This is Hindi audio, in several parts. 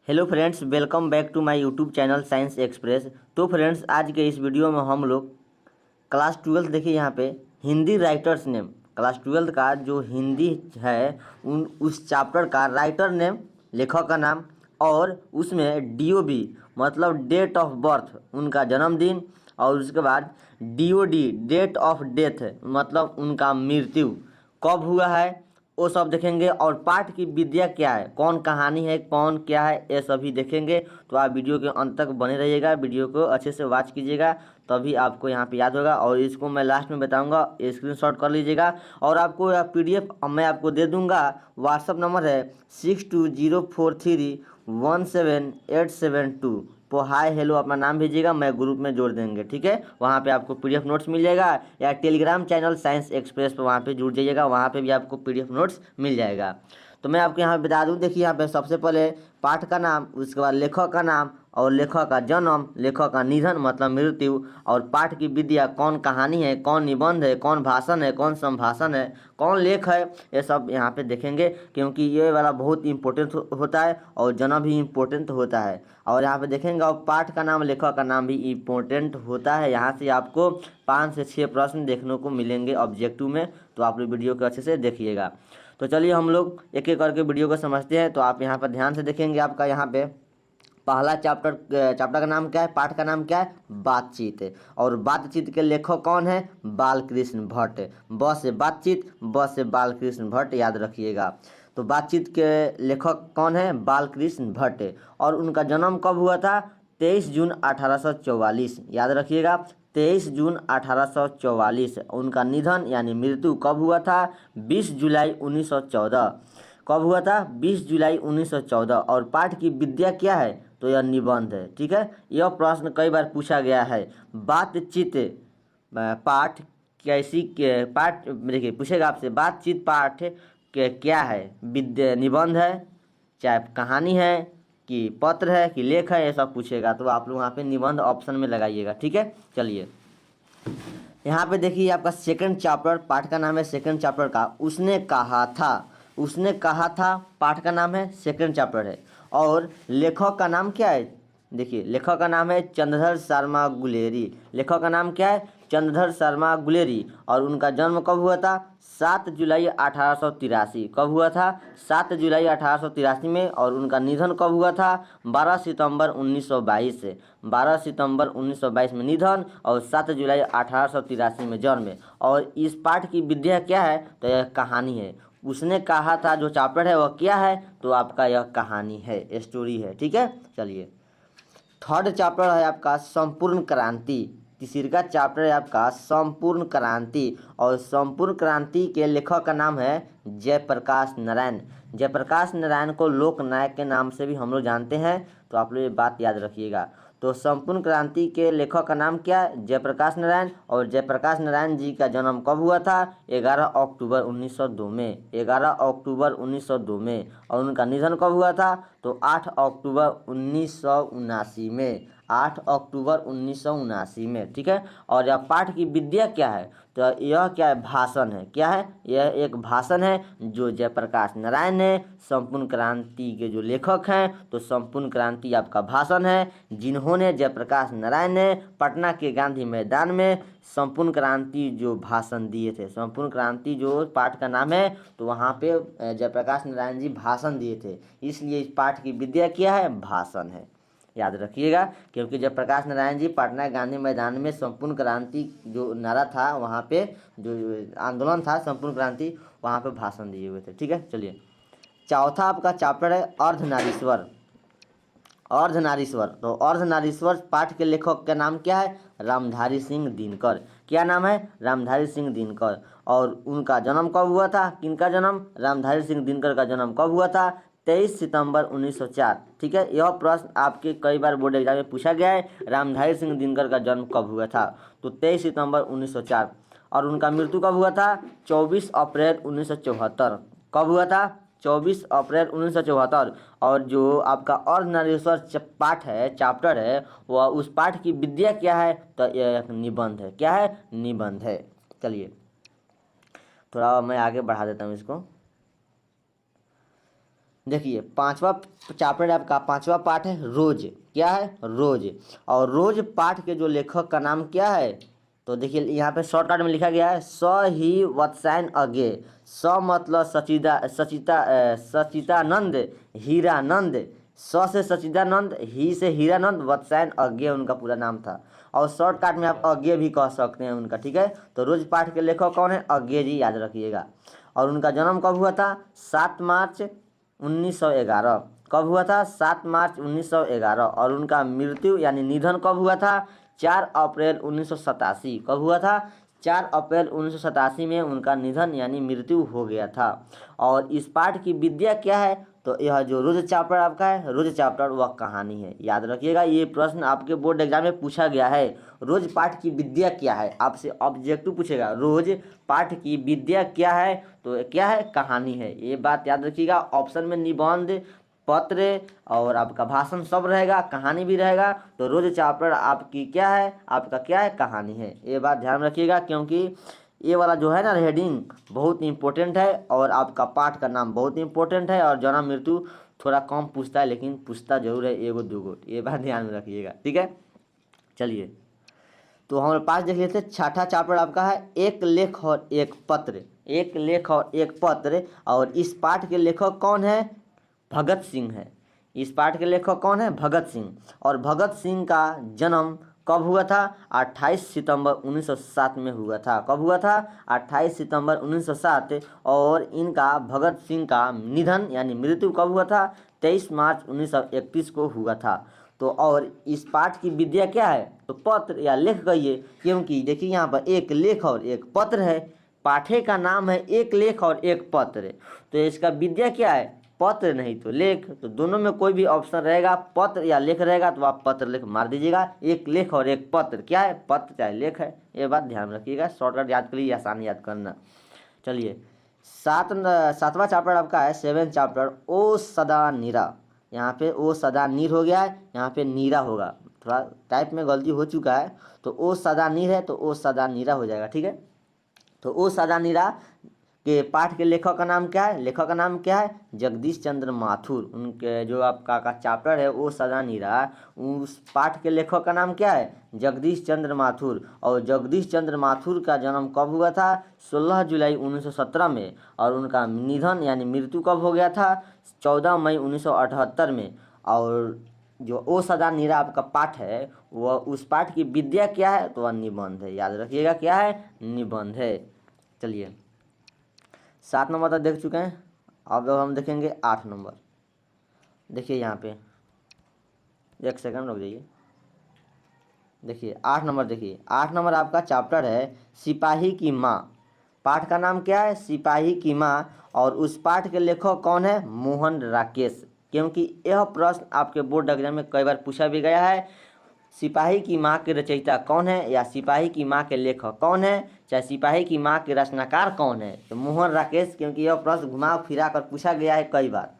Hello friends, welcome back to my YouTube channel Science Express. तो फ्रेंड्स, आज के इस वीडियो में हम लोग क्लास 12 देखिए यहाँ पे हिंदी राइटर्स नेम, क्लास 12 का जो हिंदी है उस चैप्टर का राइटर नेम, लेखक का नाम, और उसमें DOB मतलब डेट ऑफ बर्थ, उनका जन्मदिन, और उसके बाद DOD डेट ऑफ डेथ मतलब उनका मृत्यु कब हुआ है वो सब देखेंगे। और पाठ की विद्या क्या है, कौन कहानी है, कौन क्या है, ये सभी देखेंगे। तो आप वीडियो के अंत तक बने रहिएगा, वीडियो को अच्छे से वॉच कीजिएगा, तभी आपको यहाँ पे याद होगा। और इसको मैं लास्ट में बताऊंगा, स्क्रीनशॉट कर लीजिएगा। और आपको यह PDF मैं आपको दे दूंगा। व्हाट्सअप नंबर है 6204317872। तो हाय हेलो अपना नाम भेजिएगा, मैं ग्रुप में जोड़ देंगे, ठीक है। वहाँ पे आपको PDF नोट्स मिल जाएगा, या टेलीग्राम चैनल साइंस एक्सप्रेस पर वहाँ पे जुड़ जाइएगा, वहाँ पे भी आपको PDF नोट्स मिल जाएगा। तो मैं आपको यहाँ बता दूँ, देखिए यहाँ पे सबसे पहले पाठ का नाम, उसके बाद लेखक का नाम, और लेखक का जन्म, लेखक का निधन मतलब मृत्यु, और पाठ की विद्या, कौन कहानी है, कौन निबंध है, कौन भाषण है, कौन संभाषण है, कौन लेख है, ये सब यहाँ पे देखेंगे। क्योंकि ये वाला बहुत इंपॉर्टेंट होता है और जन्म भी इम्पोर्टेंट होता है। और यहाँ पे देखेंगे, और पाठ का नाम, लेखक का नाम भी इम्पोर्टेंट होता है। यहाँ से आपको 5 से 6 प्रश्न देखने को मिलेंगे ऑब्जेक्टिव में। तो आप लोग वीडियो को अच्छे से देखिएगा। तो चलिए हम लोग एक एक करके वीडियो को समझते हैं। तो आप यहाँ पर ध्यान से देखेंगे, आपका यहाँ पे पहला चैप्टर का नाम क्या है, पाठ का नाम क्या है, बातचीत। और बातचीत के लेखक कौन है, बालकृष्ण भट्ट। ब से बातचीत, ब से बालकृष्ण भट्ट, याद रखिएगा। तो बातचीत के लेखक कौन है, बालकृष्ण भट्ट। और उनका जन्म कब हुआ था, 23 जून 1844, याद रखिएगा, 23 जून 1844। उनका निधन यानी मृत्यु कब हुआ था, 20 जुलाई 1914। कब हुआ था, 20 जुलाई 1914। और पाठ की विद्या क्या है, तो यह निबंध है, ठीक है। यह प्रश्न कई बार पूछा गया है। बातचीत पाठ कैसी पाठ, देखिए पूछेगा आपसे, बातचीत पाठ क्या है, विद्या निबंध है, चाहे कहानी है, कि पत्र है, कि लेख है, ये सब पूछेगा। तो आप लोग वहाँ पे निबंध ऑप्शन में लगाइएगा, ठीक है। चलिए यहाँ पे देखिए, आपका सेकंड चैप्टर, पाठ का नाम है सेकंड चैप्टर का उसने कहा था। उसने कहा था पाठ का नाम है, सेकंड चैप्टर है। और लेखक का नाम क्या है, देखिए लेखक का नाम है चंद्रधर शर्मा गुलेरी। लेखक का नाम क्या है, चंद्रधर शर्मा गुलेरी। और उनका जन्म कब हुआ था, 7 जुलाई 1883। कब हुआ था, 7 जुलाई 1883 में। और उनका निधन कब हुआ था, 12 सितंबर 1922 से। 12 सितंबर 1922 में निधन, और 7 जुलाई 1883 में जन्म। और इस पाठ की विद्या क्या है, तो यह कहानी है। उसने कहा था जो चैप्टर है वह क्या है, तो आपका यह कहानी है, स्टोरी है, ठीक है। चलिए थर्ड चैप्टर है आपका संपूर्ण क्रांति। तीसरा चैप्टर है आपका संपूर्ण क्रांति। और संपूर्ण क्रांति के लेखक का नाम है जयप्रकाश नारायण। जयप्रकाश नारायण को लोक नायक के नाम से भी हम लोग जानते हैं, तो आप लोग ये बात याद रखिएगा। तो संपूर्ण क्रांति के लेखक का नाम क्या है, जयप्रकाश नारायण। और जयप्रकाश नारायण जी का जन्म कब हुआ था, 11 अक्टूबर 1902 में। 11 अक्टूबर 1902 में। और उनका निधन कब हुआ था, तो 8 अक्टूबर 1979 में। 8 अक्टूबर 1979 में, ठीक है। और यह पाठ की विद्या क्या है, तो यह क्या है, भाषण है। क्या है, यह एक भाषण है जो जयप्रकाश नारायण ने, संपूर्ण क्रांति के जो लेखक हैं, तो संपूर्ण क्रांति आपका भाषण है, जिन्होंने जयप्रकाश नारायण ने पटना के गांधी मैदान में संपूर्ण क्रांति जो भाषण दिए थे। संपूर्ण क्रांति जो पाठ का नाम है, तो वहाँ पे जयप्रकाश नारायण जी भाषण दिए थे, इसलिए इस पाठ की विद्या क्या है, भाषण है, याद रखिएगा। क्योंकि जयप्रकाश नारायण जी पटना गांधी मैदान में संपूर्ण क्रांति जो नारा था, वहाँ पे जो आंदोलन था संपूर्ण क्रांति, वहाँ पे भाषण दिए हुए थे, ठीक है। चलिए चौथा आपका चैप्टर है अर्धनारीश्वर। अर्धनारीश्वर, तो अर्धनारीश्वर पाठ के लेखक का नाम क्या है, रामधारी सिंह दिनकर। क्या नाम है, रामधारी सिंह दिनकर। और उनका जन्म कब हुआ था, किनका जन्म, रामधारी सिंह दिनकर का जन्म कब हुआ था, 23 सितंबर 1904, ठीक है। यह प्रश्न आपके कई बार बोर्ड एग्जाम में पूछा गया है, रामधारी सिंह दिनकर का जन्म कब हुआ था, तो 23 सितंबर 1904। और उनका मृत्यु कब हुआ था, 24 अप्रैल 1974। कब हुआ था, 24 अप्रैल 1974। और जो आपका अर्धनारीश्वर पाठ है, चैप्टर है, वह उस पाठ की विद्या क्या है, तो यह एक निबंध है। क्या है, निबंध है। चलिए थोड़ा मैं आगे बढ़ा देता हूँ इसको। देखिए पांचवा चैप्टर आपका पांचवा पाठ है रोज। क्या है? रोज। और रोज पाठ के जो लेखक का नाम क्या है? तो देखिए यहाँ पे शॉर्टकट में लिखा गया है स ही वत्सायन अज्ञे। स मतलब सचितानंद हीरानंद। स से सचिदानंद, ही से हीरानंद, वत्सायन अज्ञे उनका पूरा नाम था। और शॉर्टकट में आप अज्ञे भी कह सकते हैं उनका। ठीक है, तो रोज पाठ के लेखक कौन है? अज्ञे जी, याद रखिएगा। और उनका जन्म कब हुआ था? 7 मार्च 1911। कब हुआ था? 7 मार्च 1911। और उनका मृत्यु यानी निधन कब हुआ था? 4 अप्रैल 1987। कब हुआ था? 4 अप्रैल 1987 में उनका निधन यानी मृत्यु हो गया था। और इस पाठ की विद्या क्या है? तो यह जो रोज चैप्टर आपका है, रोज चैप्टर वह कहानी है। याद रखिएगा, ये प्रश्न आपके बोर्ड एग्जाम में पूछा गया है। रोज पाठ की विद्या क्या है? आपसे ऑब्जेक्टिव पूछेगा, रोज पाठ की विद्या क्या है? तो क्या है? कहानी है। ये बात याद रखिएगा। ऑप्शन में निबंध, पत्र और आपका भाषण सब रहेगा, कहानी भी रहेगा। तो रोज चैप्टर आपकी क्या है? आपका क्या है? कहानी है। ये बात ध्यान रखिएगा, क्योंकि ये वाला जो है ना हेडिंग बहुत इंपॉर्टेंट है और आपका पाठ का नाम बहुत इंपॉर्टेंट है। और जन्म मृत्यु थोड़ा कम पूछता है, लेकिन पूछता जरूर है, एगो दूगो। ये बात ध्यान में रखिएगा। ठीक है, चलिए तो हम पास देख लेते हैं। छठा चैप्टर आपका है एक लेख और एक पत्र। एक लेख और एक पत्र। और इस पाठ के लेखक कौन है? भगत सिंह है। इस पाठ के लेखक कौन है? भगत सिंह। और भगत सिंह का जन्म कब हुआ था? 28 सितंबर 1907 में हुआ था। कब हुआ था? 28 सितंबर 1907। और इनका भगत सिंह का निधन यानी मृत्यु कब हुआ था? 23 मार्च 1931 को हुआ था। तो और इस पाठ की विद्या क्या है? तो पत्र या लेख कहिए, क्योंकि देखिए यहाँ पर एक लेख और एक पत्र है। पाठे का नाम है एक लेख और एक पत्र। तो इसका विद्या क्या है? पत्र नहीं तो लेख। तो दोनों में कोई भी ऑप्शन रहेगा, पत्र या लेख रहेगा, तो आप पत्र लेख मार दीजिएगा। एक लेख और एक पत्र। क्या है? पत्र चाहे लेख है। ये बात ध्यान रखिएगा। शॉर्टकट याद करिए, आसान याद करना। चलिए सातवां चैप्टर आपका है 7th चैप्टर ओ सदा नीरा। यहाँ पे ओ सदा नीर हो गया है, यहाँ पे नीरा होगा। थोड़ा टाइप में गलती हो चुका है, तो ओ सदा नीर है तो ओ सदा नीरा हो जाएगा। ठीक है, तो ओ सदा नीरा के पाठ के लेखक का नाम क्या है? लेखक का नाम क्या है? जगदीश चंद्र माथुर। उनके जो आपका का चैप्टर है ओ सदा नीरा, उस पाठ के लेखक का नाम क्या है? जगदीश चंद्र माथुर। और जगदीश चंद्र माथुर का जन्म कब हुआ था? 16 जुलाई 1917 में। और उनका निधन यानी मृत्यु कब हो गया था? 14 मई 1978 में। और जो ओ सदा नीरा आपका पाठ है, वह उस पाठ की विद्या क्या है? तो वह निबंध है। याद रखिएगा, क्या है? निबंध है। चलिए 7 नंबर तक देख चुके हैं। अब हम देखेंगे 8 नंबर। देखिए यहाँ पे एक सेकंड रुक जाइए। देखिए 8 नंबर। देखिए 8 नंबर आपका चैप्टर है सिपाही की माँ। पाठ का नाम क्या है? सिपाही की माँ। और उस पाठ के लेखक कौन है? मोहन राकेश। क्योंकि यह प्रश्न आपके बोर्ड एग्जाम में कई बार पूछा भी गया है। सिपाही की माँ के रचयिता कौन है, या सिपाही की माँ के लेखक कौन है, चाहे सिपाही की माँ के रचनाकार कौन है? तो मोहन राकेश। क्योंकि यह प्रश्न घुमा फिरा कर पूछा गया है कई बार।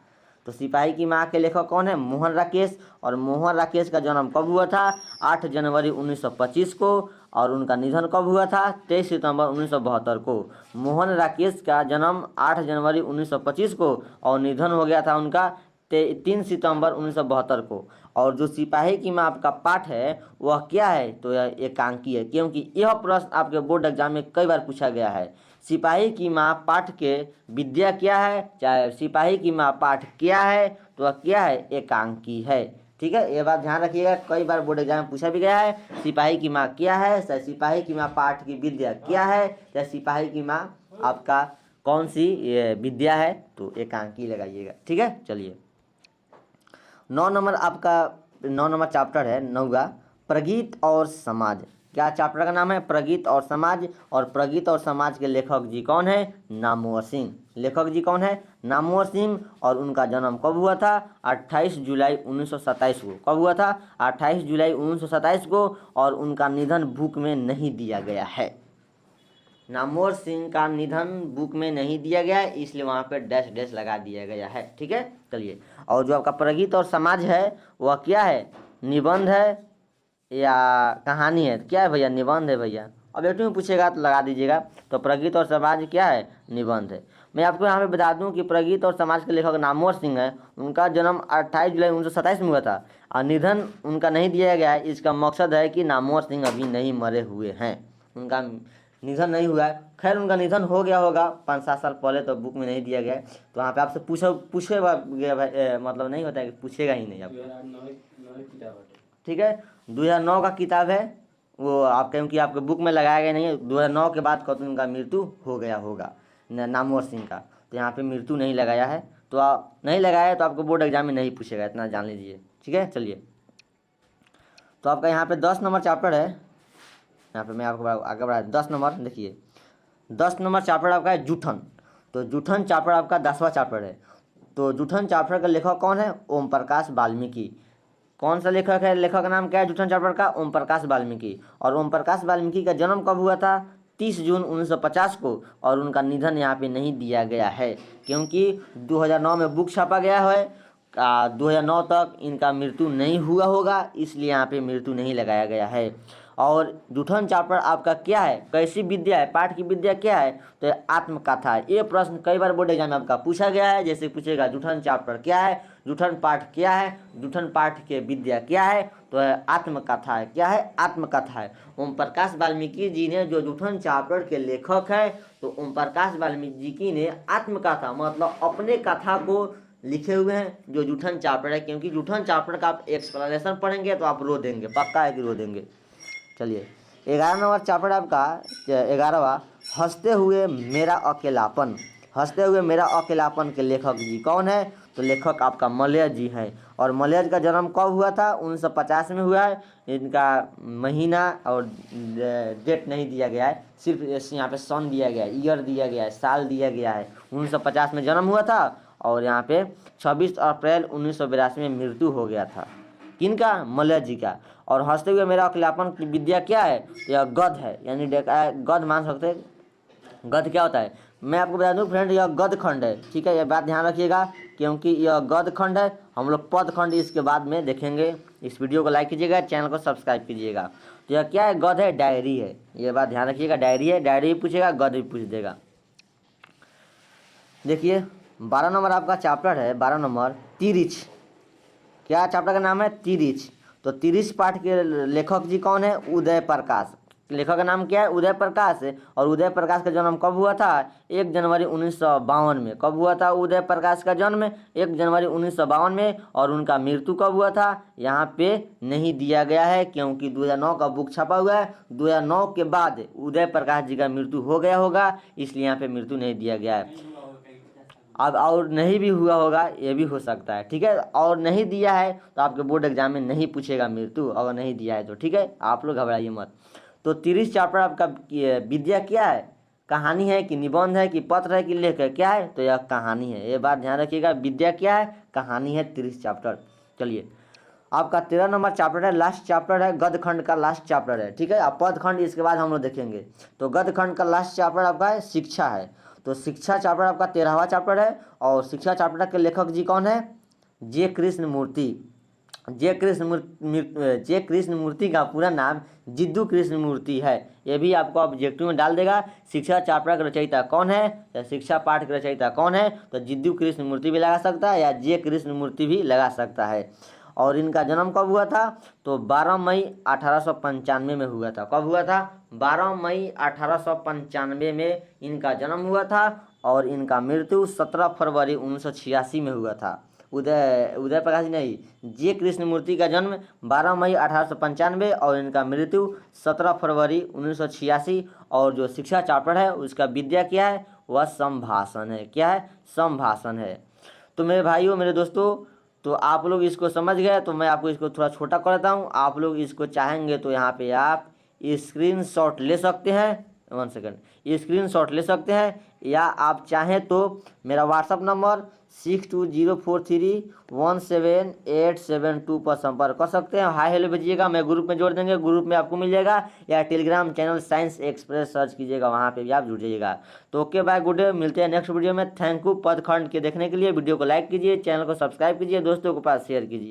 तो सिपाही की माँ के लेखक कौन है? मोहन राकेश। और मोहन राकेश का जन्म कब हुआ था? 8 जनवरी 1925 को। और उनका निधन कब हुआ था? 23 सितंबर 1972 को। मोहन राकेश का जन्म 8 जनवरी 1925 को और निधन हो गया था उनका 3 सितंबर 1972 को। और जो सिपाही की माँ आपका पाठ है वह क्या है? तो यह एकांकी है। क्योंकि यह प्रश्न आपके बोर्ड एग्जाम में कई बार पूछा गया है। सिपाही की माँ पाठ के विद्या क्या है, चाहे सिपाही की माँ पाठ क्या है, तो वह क्या है? एकांकी है। ठीक है, ये बात ध्यान रखिएगा। कई बार बोर्ड एग्जाम में पूछा भी गया है सिपाही की माँ क्या है, चाहे सिपाही की माँ पाठ की विद्या क्या है, चाहे सिपाही की माँ आपका कौन सी विद्या है, तो एकांकी लगाइएगा। ठीक है, चलिए 9 नंबर आपका 9 नंबर चैप्टर है 9वां प्रगीत और समाज। क्या चैप्टर का नाम है? प्रगीत और समाज। और प्रगीत और समाज के लेखक जी कौन है? नामवर सिंह। लेखक जी कौन है? नामवर सिंह। और उनका जन्म कब हुआ था? 28 जुलाई 1927 को। कब हुआ था? 28 जुलाई 1927 को। और उनका निधन बुक में नहीं दिया गया है। नामवर सिंह का निधन बुक में नहीं दिया गया है, इसलिए वहाँ पे डैश डैश लगा दिया गया है। ठीक है, चलिए। और जो आपका प्रगीत और समाज है वह क्या है? निबंध है या कहानी है? क्या है भैया? निबंध है भैया। अब एक में पूछेगा तो लगा दीजिएगा। तो प्रगीत और समाज क्या है? निबंध है। मैं आपको यहाँ पे बता दूं कि प्रगीत और समाज के लेखक नामवर सिंह है, उनका जन्म 28 जुलाई 1927 में हुआ था और निधन उनका नहीं दिया गया है। इसका मकसद है कि नामवर सिंह अभी नहीं मरे हुए हैं, उनका निधन नहीं हुआ है। खैर उनका निधन हो गया होगा 5-7 साल पहले, तो बुक में नहीं दिया गया है, तो वहाँ पे आपसे पूछेगा मतलब नहीं होता है कि पूछेगा ही नहीं आपको। ठीक है, 2009 का किताब है वो, आप क्योंकि आपके बुक में लगाया गया नहीं है। 2009 के बाद कब उनका मृत्यु हो गया होगा नामवर सिंह का, तो यहाँ पे मृत्यु नहीं लगाया है, तो आप नहीं लगाया है तो आपको बोर्ड एग्जाम में नहीं पूछेगा, इतना जान लीजिए। ठीक है, चलिए, तो आपका यहाँ पे 10 नंबर चैप्टर है, यहाँ पे मैं आपको आगे बढ़ा 10 नंबर। देखिए 10 नंबर चैप्टर आपका है जूठन, तो जूठन चैप्टर आपका 10वां चैप्टर है। तो जूठन चैप्टर का लेखक कौन है? ओम प्रकाश वाल्मीकि। कौन सा लेखक है? लेखक का नाम क्या है जूठन चैप्टर का? ओम प्रकाश वाल्मीकि। और ओम प्रकाश वाल्मीकि का जन्म कब हुआ था? 30 जून 1950 को, और उनका निधन यहाँ पे नहीं दिया गया है क्योंकि 2009 में बुक छापा गया है। 2009 तक इनका मृत्यु नहीं हुआ होगा, इसलिए यहाँ पे मृत्यु नहीं लगाया गया है। और जूठन चैप्टर आपका क्या है, कैसी विद्या है, पाठ की विद्या क्या है? तो आत्मकथा है। ये प्रश्न कई बार बोर्ड एग्जाम में आपका पूछा गया है, जैसे पूछेगा जूठन चैप्टर क्या है, जूठन पाठ क्या है, जूठन पाठ के विद्या क्या है, तो आत्मकथा है। क्या है? आत्मकथा है। ओम प्रकाश वाल्मीकि जी ने जो जूठन चैप्टर के लेखक है, तो ओम प्रकाश वाल्मीकि जी ने आत्मकथा मतलब अपने कथा को लिखे हुए हैं, जो जूठन चैप्टर है। क्योंकि जूठन चैप्टर का आप एक्सप्लेनेशन पढ़ेंगे तो आप रो देंगे, पक्का है कि रो देंगे। चलिए 11 नंबर चैप्टर आपका 11वां, हंसते हुए मेरा अकेलापन। हंसते हुए मेरा अकेलापन के लेखक जी कौन है? तो लेखक आपका मलय जी हैं। और मलय का जन्म कब हुआ था? 1950 में हुआ है। इनका महीना और डेट नहीं दिया गया है, सिर्फ यहाँ पे सन दिया गया है, ईयर दिया गया है, साल दिया गया है। 1950 में जन्म हुआ था और यहाँ पे 26 अप्रैल 1982 में मृत्यु हो गया था। किनका? मलय जी का। और हंसते हुए मेरा अकेलापन की विद्या क्या है? यह गद्य है, यानी गद्य मान सकते हैं। गद्य क्या होता है? मैं आपको बता दूं फ्रेंड, यह गद्य खंड है। ठीक है, यह बात ध्यान रखिएगा क्योंकि यह गद्य खंड है। हम लोग पद खंड इसके बाद में देखेंगे। इस वीडियो को लाइक कीजिएगा, चैनल को सब्सक्राइब कीजिएगा। तो यह क्या है? गद्य है, डायरी है। ये बात ध्यान रखिएगा, डायरी है, डायरी भी पूछेगा, गद्य भी पूछ देगा। देखिए 12 नंबर आपका चैप्टर है, 12 नंबर तिरिच। क्या चैप्टर का नाम है? तिरिच। तो तिरिच पाठ के लेखक जी कौन है? उदय प्रकाश। लेखक का नाम क्या है? उदय प्रकाश है। और उदय प्रकाश का जन्म कब हुआ था? 1 जनवरी 1952 में। कब हुआ था उदय प्रकाश का जन्म? 1 जनवरी 1952 में। और उनका मृत्यु कब हुआ था? यहाँ पे नहीं दिया गया है क्योंकि 2009 का बुक छपा हुआ है। 2009 के बाद उदय प्रकाश जी का मृत्यु हो गया होगा, इसलिए यहाँ पे मृत्यु नहीं दिया गया है। अब और नहीं भी हुआ होगा, ये भी हो सकता है। ठीक है, और नहीं दिया है तो आपके बोर्ड एग्जाम में नहीं पूछेगा मृत्यु, अगर नहीं दिया है तो। ठीक है, आप लोग घबराइए मत। तो 30 चैप्टर आपका विद्या क्या है? कहानी है कि निबंध है कि पत्र है कि लेख है? क्या है? तो यह कहानी है। ये बात ध्यान रखिएगा, विद्या क्या है? कहानी है। 30 चैप्टर। चलिए आपका 13 नंबर चैप्टर है, लास्ट चैप्टर है, गद्य खंड का लास्ट चैप्टर है। ठीक है, अब पद खंड इसके बाद हम लोग देखेंगे। तो गद्य खंड का लास्ट चैप्टर आपका है शिक्षा है। तो शिक्षा चैप्टर आपका 13वां चैप्टर है। और शिक्षा चैप्टर के लेखक जी कौन है? जे कृष्ण मूर्ति। जे कृष्ण मूर्ति का पूरा नाम जिद्दू कृष्ण मूर्ति है। ये भी आपको ऑब्जेक्टिव में डाल देगा। शिक्षा चैप्टर का रचयिता कौन है, या शिक्षा पाठ का रचयिता कौन है? तो जिद्दू कृष्ण मूर्ति भी लगा सकता है या जे कृष्ण मूर्ति भी लगा सकता है। और इनका जन्म कब हुआ था? तो 12 मई 1895 में हुआ था। कब हुआ था? 12 मई 1895 में इनका जन्म हुआ था। और इनका मृत्यु 17 फरवरी 1986 में हुआ था। उदय प्रकाश नहीं, जे कृष्ण मूर्ति का जन्म 12 मई 1895 और इनका मृत्यु 17 फरवरी 1986। और जो शिक्षा चैप्टर है उसका विद्या क्या है? वह संभाषण है। क्या है? संभाषण है। तो मेरे भाइयों, मेरे दोस्तों, तो आप लोग इसको समझ गए, तो मैं आपको इसको थोड़ा छोटा कर देता हूँ। आप लोग इसको चाहेंगे तो यहाँ पे आप स्क्रीनशॉट ले सकते हैं। 1 सेकंड, स्क्रीनशॉट ले सकते हैं, या आप चाहें तो मेरा व्हाट्सअप नंबर 6204317872 पर संपर्क कर सकते हैं। हाय हेलो भेजिएगा, मैं ग्रुप में जोड़ देंगे, ग्रुप में आपको मिल जाएगा। या Telegram channel Science express search कीजिएगा, वहाँ पे भी आप जुड़ जाइएगा। तो ओके बाय, गुड डे, मिलते हैं नेक्स्ट वीडियो में। थैंक यू पद खंड के देखने के लिए। वीडियो को लाइक कीजिए, चैनल को सब्सक्राइब कीजिए, दोस्तों के पास शेयर कीजिए।